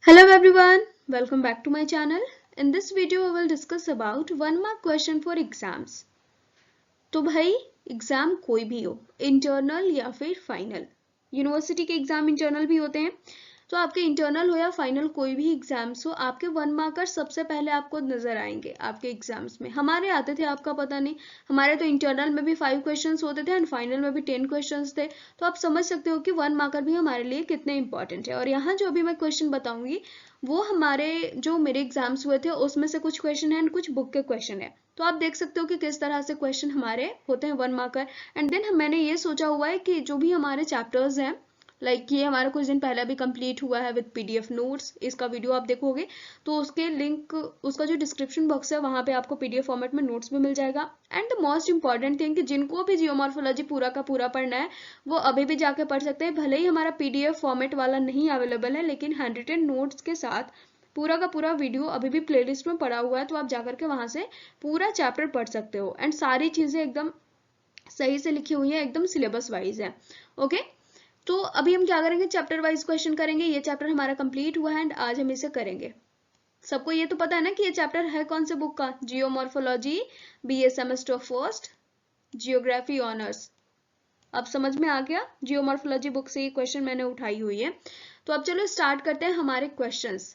Hello everyone, welcome back to my channel. In this video I will discuss about 1 mark question for exams. तो भाई exam कोई भी हो, internal या फिर फाइनल, यूनिवर्सिटी के एग्जाम इंटरनल भी होते हैं, तो आपके इंटरनल हो या फाइनल कोई भी एग्जाम्स हो, आपके 1 मार्कर सबसे पहले आपको नजर आएंगे आपके एग्जाम्स में। हमारे आते थे, आपका पता नहीं, हमारे तो इंटरनल में भी 5 क्वेश्चंस होते थे एंड फाइनल में भी 10 क्वेश्चंस थे। तो आप समझ सकते हो कि 1 मार्कर भी हमारे लिए कितने इंपॉर्टेंट है। और यहाँ जो अभी मैं क्वेश्चन बताऊंगी वो हमारे जो मेरे एग्जाम्स हुए थे उसमें से कुछ क्वेश्चन है एंड कुछ बुक के क्वेश्चन है। तो आप देख सकते हो कि किस तरह से क्वेश्चन हमारे होते हैं 1 मार्कर। एंड देन मैंने ये सोचा हुआ है कि जो भी हमारे चैप्टर्स हैं, ये हमारा कुछ दिन पहले भी कंप्लीट हुआ है विद पीडीएफ नोट्स, इसका वीडियो आप देखोगे तो उसके लिंक, उसका जो डिस्क्रिप्शन बॉक्स है वहां पे आपको पीडीएफ फॉर्मेट में नोट्स भी मिल जाएगा। And the most important thing कि जिनको भी जियोमॉर्फोलॉजी पूरा का पूरा पढ़ना है वो अभी भी जाके पढ़ सकते हैं। भले ही हमारा पीडीएफ फॉर्मेट वाला नहीं अवेलेबल है, लेकिन हैंड रिटन नोट्स के साथ पूरा का पूरा वीडियो अभी भी प्लेलिस्ट में पड़ा हुआ है, तो आप जाकर के वहां से पूरा चैप्टर पढ़ सकते हो। एंड सारी चीजें एकदम सही से लिखी हुई है, एकदम सिलेबस वाइज है। ओके, तो अभी हम क्या करेंगे, चैप्टर वाइज क्वेश्चन करेंगे। ये चैप्टर हमारा कंप्लीट हुआ है एंड आज हम इसे करेंगे। सबको ये तो पता है ना कि ये चैप्टर है कौन से बुक का, geomorphology BA semester first geography honours. अब समझ में आ गया, जियोमॉर्फोलॉजी बुक से ये क्वेश्चन मैंने उठाई हुई है। तो अब चलो स्टार्ट करते हैं हमारे क्वेश्चंस।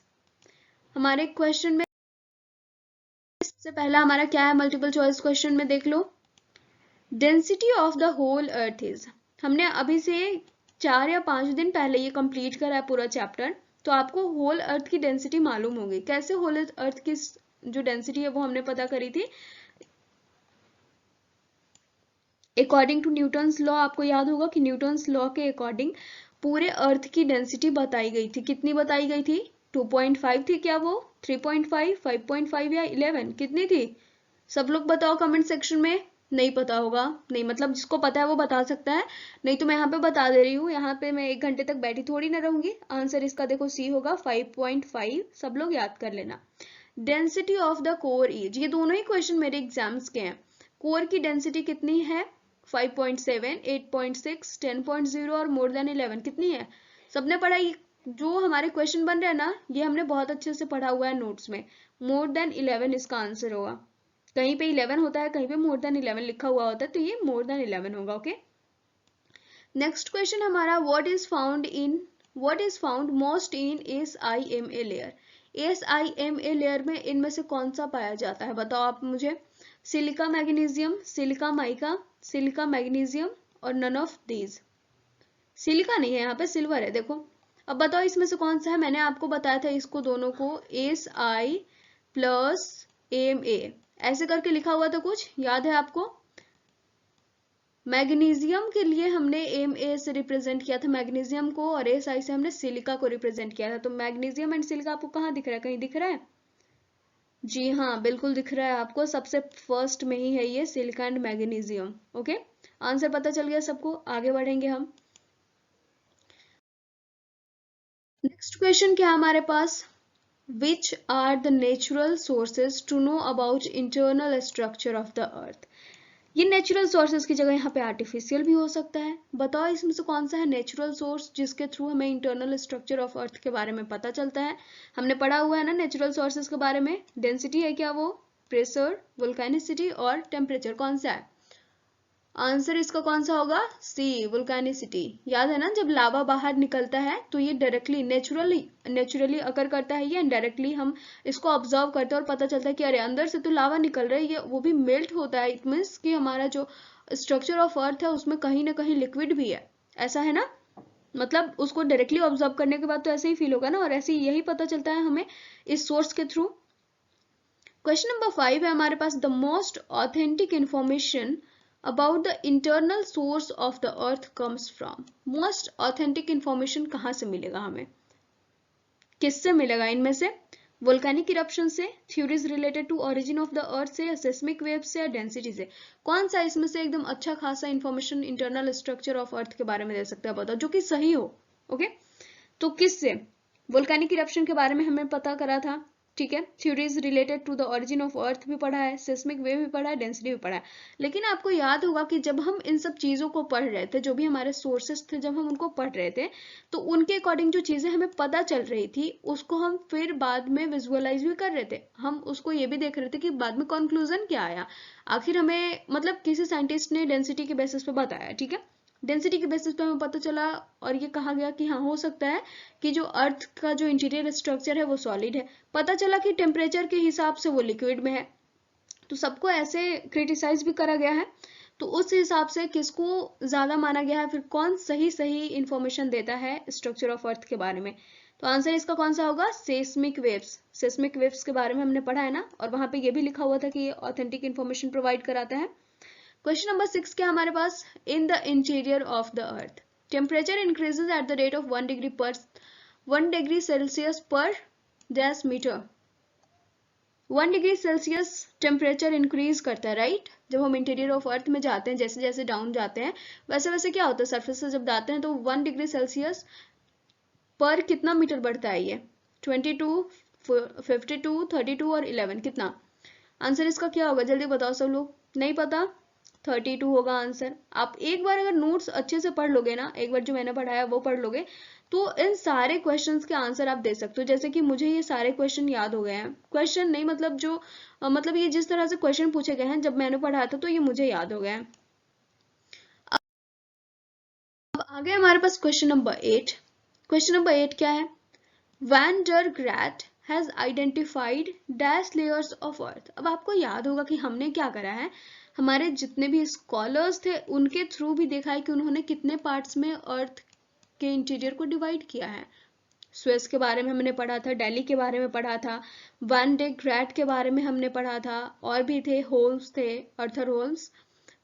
हमारे क्वेश्चन में सबसे पहला हमारा क्या है, मल्टीपल चॉइस क्वेश्चन में देख लो। Density of the whole earth is, हमने अभी से 4 या 5 दिन पहले ये कंप्लीट करा है पूरा चैप्टर, तो आपको होल अर्थ की डेंसिटी मालूम होगी। कैसे होल अर्थ की जो डेंसिटी है वो हमने पता करी थी अकॉर्डिंग टू न्यूटन्स लॉ। आपको याद होगा कि न्यूटन्स लॉ के अकॉर्डिंग पूरे अर्थ की डेंसिटी बताई गई थी। कितनी बताई गई थी? 2.5 थी क्या वो? 3.5, 5.5 या 11, कितनी थी? सब लोग बताओ कमेंट सेक्शन में। नहीं पता होगा, नहीं मतलब जिसको पता है वो बता सकता है, नहीं तो मैं यहाँ पे बता दे रही हूँ। यहाँ पे मैं 1 घंटे तक बैठी थोड़ी ना रहूंगी। आंसर इसका देखो सी होगा 5.5, सब लोग याद कर लेना। Density of the core is, ये दोनों ही क्वेश्चन मेरे एग्जाम्स के हैं। कोर की डेंसिटी कितनी है? 5.7, 8.6, 10.0 और मोर देन 11 कितनी है? सबने पढ़ा? जो हमारे क्वेश्चन बन रहे हैं ना, ये हमने बहुत अच्छे से पढ़ा हुआ है नोट्स में। मोर देन 11 इसका आंसर होगा। कहीं पे 11 होता है, कहीं पे मोर देन 11 लिखा हुआ होता है, तो ये मोर देन 11 होगा। ओके, नेक्स्ट क्वेश्चन हमारा, what is found most in SIMA layer. SIMA layer में इनमें से कौन सा पाया जाता है, बताओ आप मुझे। Silica magnesium, silica mica, silica magnesium और नन ऑफ दीज। सिलिका नहीं है, यहाँ पे सिल्वर है। देखो अब बताओ इसमें से कौन सा है। मैंने आपको बताया था इसको दोनों को SI प्लस MA ऐसे करके लिखा हुआ था, कुछ याद है आपको? मैग्नीशियम के लिए हमने MA से रिप्रेजेंट किया था मैग्नीशियम को, और SI से हमने सिलिका को रिप्रेजेंट किया था। तो मैग्नीशियम एंड सिलिका आपको कहाँ दिख रहा है, कहीं दिख रहा है? जी हाँ, बिल्कुल दिख रहा है आपको, सबसे फर्स्ट में ही है ये, silica and magnesium. Okay, answer पता चल गया सबको, आगे बढ़ेंगे हम। नेक्स्ट क्वेश्चन क्या है हमारे पास, Which are the natural sources to know about internal structure of the earth। ये नेचुरल सोर्सेज की जगह यहाँ पे आर्टिफिशियल भी हो सकता है। बताओ इसमें से कौन सा है नेचुरल सोर्स जिसके थ्रू हमें इंटरनल स्ट्रक्चर ऑफ अर्थ के बारे में पता चलता है। हमने पढ़ा हुआ है ना नेचुरल सोर्सेज के बारे में। डेंसिटी है क्या वो, प्रेशर, वोल्केनिसिटी और टेम्परेचर, कौन सा है आंसर इसका? कौन सा होगा? सी, वोल्केनिसिटी। याद है ना, जब लावा बाहर निकलता है तो ये डायरेक्टली नेचुरली अकर करता है, ये डायरेक्टली हम इसको ऑब्जर्व करते हैं और पता चलता है कि अरे अंदर से तो लावा निकल रहा है, ये वो भी मेल्ट होता है। इट मीन्स कि हमारा जो स्ट्रक्चर ऑफ अर्थ है उसमें कहीं ना कहीं लिक्विड भी है, ऐसा है ना। मतलब उसको डायरेक्टली ऑब्जर्व करने के बाद तो ऐसे ही फील होगा ना, और ऐसे ही यही पता चलता है हमें इस सोर्स के थ्रू। क्वेश्चन नंबर 5 है हमारे पास, the most authentic information about the internal source of the earth comes from. Most authentic information कहाँ से मिलेगा हमें, किससे मिलेगा इनमें से? वोल्केनिक इरप्शन से, theories related to origin of the earth से, या सेस्मिक वेव से, या डेंसिटी से। कौन सा इसमें से एकदम अच्छा खासा information internal structure of earth के बारे में दे सकता है, बताओ, जो कि सही हो। ओके, तो किससे? वोल्केनिक इरप्शन के बारे में हमें पता करा था, ठीक है, theories related to the origin of earth भी पढ़ा है, सिस्मिक वेव भी पढ़ा है, डेंसिटी भी पढ़ा है। लेकिन आपको याद होगा कि जब हम इन सब चीज़ों को पढ़ रहे थे, जो भी हमारे सोर्सेस थे, जब हम उनको पढ़ रहे थे, तो उनके अकॉर्डिंग जो चीज़ें हमें पता चल रही थी उसको हम फिर बाद में विजुअलाइज भी कर रहे थे। हम उसको ये भी देख रहे थे कि बाद में कंक्लूजन क्या आया, आखिर हमें मतलब किसी साइंटिस्ट ने डेंसिटी के बेसिस पे बताया। ठीक है, डेंसिटी के बेसिस पे हमें पता चला और ये कहा गया कि हाँ हो सकता है कि जो अर्थ का जो इंटीरियर स्ट्रक्चर है वो सॉलिड है। पता चला कि टेम्परेचर के हिसाब से वो लिक्विड में है। तो सबको ऐसे क्रिटिसाइज भी करा गया है। तो उस हिसाब से किसको ज्यादा माना गया है, फिर कौन सही सही इंफॉर्मेशन देता है स्ट्रक्चर ऑफ अर्थ के बारे में। तो आंसर इसका कौन सा होगा, सेस्मिक वेव्स। सेस्मिक वेव्स के बारे में हमने पढ़ा है ना, और वहां पे ये भी लिखा हुआ था कि ये ऑथेंटिक इंफॉर्मेशन प्रोवाइड कराते हैं। क्वेश्चन नंबर 6 क्या हमारे पास, in the interior of the earth temperature increases at the rate of 1 degree Celsius per dash metre. 1 degree Celsius temperature increase करता है, राइट। जब हम इंटीरियर ऑफ अर्थ में जाते हैं, जैसे जैसे डाउन जाते हैं वैसे वैसे क्या होता है, सरफेस से जब जाते हैं तो 1 डिग्री सेल्सियस पर कितना मीटर बढ़ता है, ये 22, 52, 32 और 11 कितना। आंसर इसका क्या होगा, जल्दी बताओ सब लोग, नहीं पता, 32 होगा आंसर। आप एक बार अगर नोट्स अच्छे से पढ़ लोगे ना, एक बार जो मैंने पढ़ाया वो पढ़ लोगे, तो इन सारे क्वेश्चंस के आंसर आप दे सकते हो। जैसे कि मुझे ये सारे क्वेश्चन याद हो गए हैं, क्वेश्चन नहीं मतलब जो मतलब ये जिस तरह से क्वेश्चन पूछे गए हैं जब मैंने पढ़ाया था तो ये मुझे याद हो गए हैं। अब आगे हमारे पास क्वेश्चन नंबर 8। क्वेश्चन नंबर 8 क्या है, van der Gracht has identified dash layers of earth. अब आपको याद होगा कि हमने क्या करा है, हमारे जितने भी स्कॉलर्स थे उनके थ्रू भी देखा है कि उन्होंने कितने पार्ट्स में अर्थ के इंटीरियर को डिवाइड किया है। स्वेस के बारे में हमने पढ़ा था, दिल्ली के बारे में पढ़ा था, वैन डे ग्रैट के बारे में हमने पढ़ा था, और भी थे, होल्स थे, अर्थर होल्स।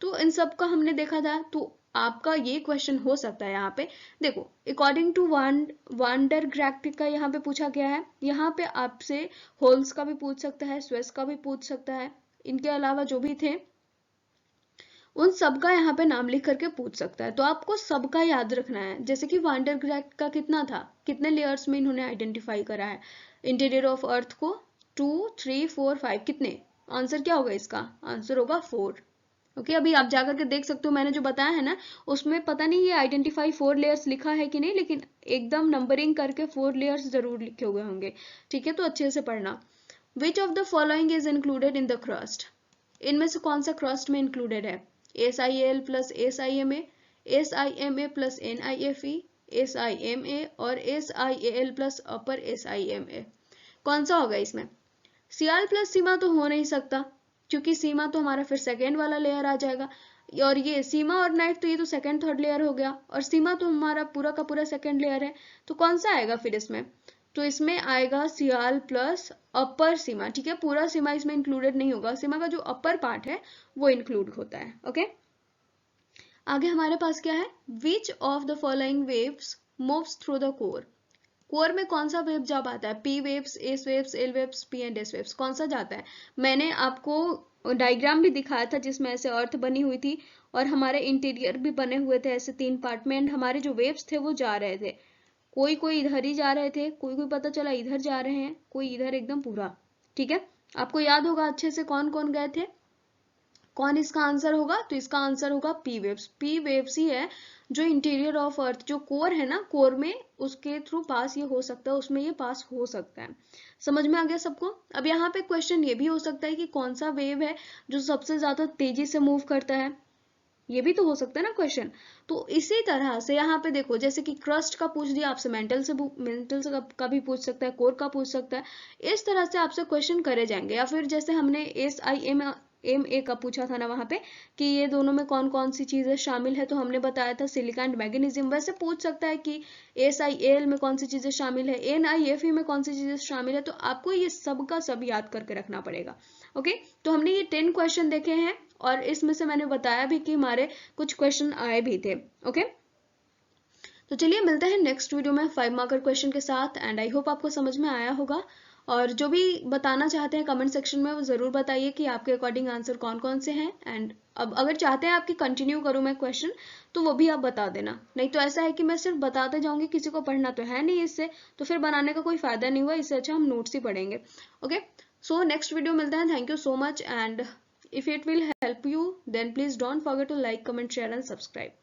तो इन सब का हमने देखा था। तो आपका ये क्वेश्चन हो सकता है यहाँ पे, देखो अकॉर्डिंग टू वांडर ग्रैक्ट का यहाँ पे पूछा गया है, यहाँ पे आपसे होल्स का भी पूछ सकता है, स्वेस का भी पूछ सकता है, इनके अलावा जो भी थे उन सबका यहाँ पे नाम लिख करके पूछ सकता है। तो आपको सबका याद रखना है। जैसे कि वांडर ग्रैक्ट का कितना था, कितने लेयर्स में इन्होंने आइडेंटिफाई करा है इंटीरियर ऑफ अर्थ को, 2, 3, 4, 5 कितने, आंसर क्या होगा इसका, आंसर होगा 4। ओके, अभी आप जाकर के देख सकते हो, मैंने जो बताया है ना उसमें पता नहीं ये आइडेंटिफाई 4 लेयर्स लिखा है कि नहीं, लेकिन एकदम नंबरिंग करके 4 लेयर्स जरूर लिखे हुए होंगे। ठीक है, तो अच्छे से पढ़ना। Which of the following is included in the crust, इनमें से कौन सा क्रस्ट में इंक्लूडेड है, SiAl plus SiMa, SiMa plus NiFe, SiMa और SiAl प्लस अपर SiMa, कौन सा होगा इसमें। Cl प्लस सीमा तो हो नहीं सकता, क्योंकि सीमा तो हमारा फिर सेकेंड वाला लेयर आ जाएगा, और ये सीमा और नाइफ तो ये तो सेकेंड थर्ड लेयर हो गया, और सीमा तो हमारा पूरा का पूरा सेकेंड लेयर है। तो कौन सा आएगा फिर इसमें, तो इसमें आएगा Cl प्लस अपर सीमा। ठीक है, पूरा सीमा इसमें इंक्लूडेड नहीं होगा, सीमा का जो अपर पार्ट है वो इंक्लूड होता है। ओके, आगे हमारे पास क्या है, which of the following waves moves through the core. Core में कौन सा वेव जा पाता है, P waves, S waves, L waves, P and S waves, कौन सा जाता है। मैंने आपको डायग्राम भी दिखाया था जिसमें ऐसे अर्थ बनी हुई थी और हमारे इंटीरियर भी बने हुए थे ऐसे 3 पार्ट में, एंड हमारे जो वेव्स थे वो जा रहे थे, कोई कोई इधर ही जा रहे थे, कोई कोई पता चला इधर जा रहे हैं, कोई इधर, एकदम पूरा। ठीक है, आपको याद होगा अच्छे से कौन कौन गए थे, कौन इसका आंसर होगा, तो इसका आंसर होगा पी वेव्स। पी वेव्स ही है जो इंटीरियर ऑफ अर्थ, जो कोर है ना, कोर में उसके थ्रू पास ये हो सकता है, उसमें ये पास हो सकता है। समझ में आ गया सबको। अब यहाँ पे क्वेश्चन ये भी हो सकता है कि कौन सा वेव है जो सबसे ज्यादा तेजी से मूव करता है, ये भी तो हो सकता है ना क्वेश्चन। तो इसी तरह से यहाँ पे देखो, जैसे कि क्रस्ट का पूछ दिया आपसे, मेंटल से का भी पूछ सकता है, कोर का पूछ सकता है, इस तरह से आपसे क्वेश्चन करे जाएंगे। या फिर जैसे हमने SiMa का पूछा था ना वहां पे कि ये दोनों में कौन कौन सी चीजें शामिल है, तो हमने बताया था सिलिका एंड मैग्नीशियम। वैसे पूछ सकता है कि SiAl में कौन सी चीजें शामिल है, NiFe में कौन सी चीजें शामिल है, तो आपको ये सब का सब याद करके रखना पड़ेगा। ओके, तो हमने ये 10 क्वेश्चन देखे हैं और इसमें से मैंने बताया भी कि हमारे कुछ क्वेश्चन आए भी थे। ओके, तो चलिए मिलते हैं नेक्स्ट वीडियो में 5 मार्कर क्वेश्चन के साथ, एंड आई होप आपको समझ में आया होगा। और जो भी बताना चाहते हैं कमेंट सेक्शन में वो ज़रूर बताइए कि आपके अकॉर्डिंग आंसर कौन कौन से हैं। एंड अब अगर चाहते हैं आपकी कंटिन्यू करूँ मैं क्वेश्चन, तो वो भी आप बता देना। नहीं तो ऐसा है कि मैं सिर्फ बताते जाऊंगी, किसी को पढ़ना तो है नहीं इससे, तो फिर बनाने का कोई फ़ायदा नहीं हुआ। इससे अच्छा हम नोट्स ही पढ़ेंगे। ओके, सो नेक्स्ट वीडियो मिलता है। Thank you so much, and if it will help you then please don't forget to like, comment, share and subscribe.